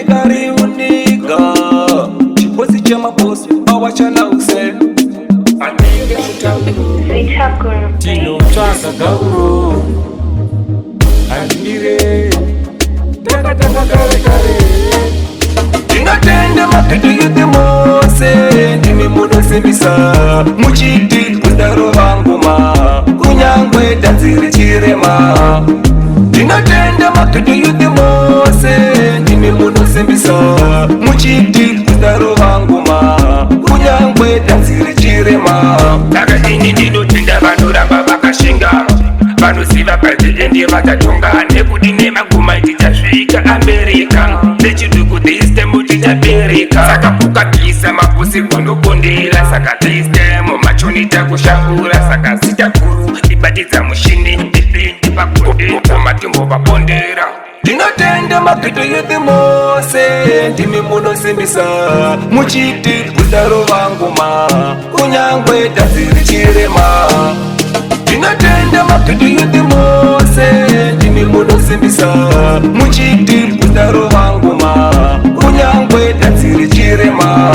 kari uniga chiposi cha mabosi awachana use anenge kutauru tino changa gauro andire taka kare tingatende mapeto yote mose ndimi muno sembisa muchiti kudaro vanguma kunyangwe danziri chirema tingatende mapeto yote mose ndimi muno sembisa muchiti kudaro vanguma kunyangwe danziri chirema takadini ndinotenda vanoramba vakashinga vanosiva pazvidende vatatonga nekudine maguma tichasvika amerika nechiduku tisitemu tichabereka saka kukapisa mapusi kundokondera saka tisitemu machonita kushakura saka sitakuru ibatidza mushini ndipindi pakondera matimbo vapondera ndinotenda mapeto yote mose ndimi munosimbisa muchiti kudaro vanguma kunyangwe danziri chirema ndinotenda mapeto yote mose ndimi munosimbisa muchiti kudaro vanguma kunyangwe danziri chirema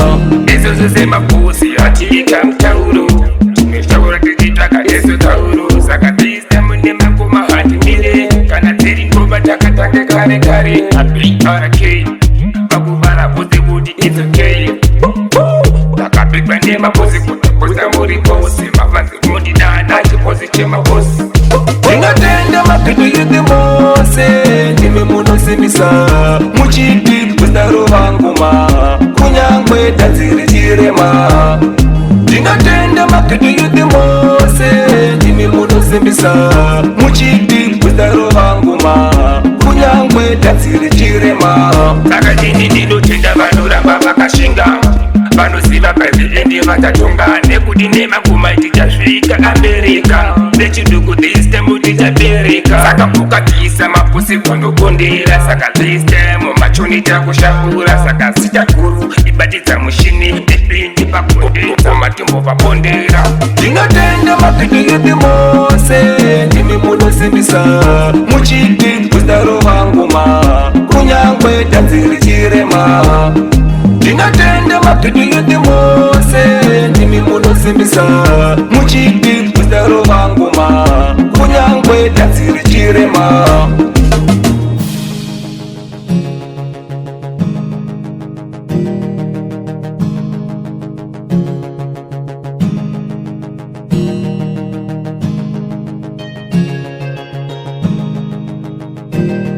izo zose mapusi atika mtauro timetaura tichitsvaka yeso tauro saka tisitemu nemaguma handimire kana dziri ngoma takatange kare BRK vakuvara bvudzi kuti it's okay takapigwa nemabosi kutakosa muri bosi mafanzi kundidana chibosi chemabosi ndinotenda mapeto yote mose ndimi munosimbisa muchiti kudaro vanguma kunyangwe danziri chirema ndinotenda mapeto yote mose ndimi munosimbisa muchiti kudaro vanguma kunyangwe danziri chirema takadini ndinotenda vanoramba vakashinga vanosiva pazvidende vatatonga nekudine maguma tichasvika amerika nechiduku tisitemu tichabereka saka kukapisa mapusi kundokondera saka tisitemu machonita kushakura saka sitakuru ibatidza mushini ndipindi pakondera matimbo vapondera ndinotenda mapeto yote mose ndimi munosimbisa muchiti kudaro vanguma kunyangwe danziri chirema ndinotenda mapeto yote mose ndimi munosimbisa muchiti kudaro vanguma kunyangwe danziri chirema you.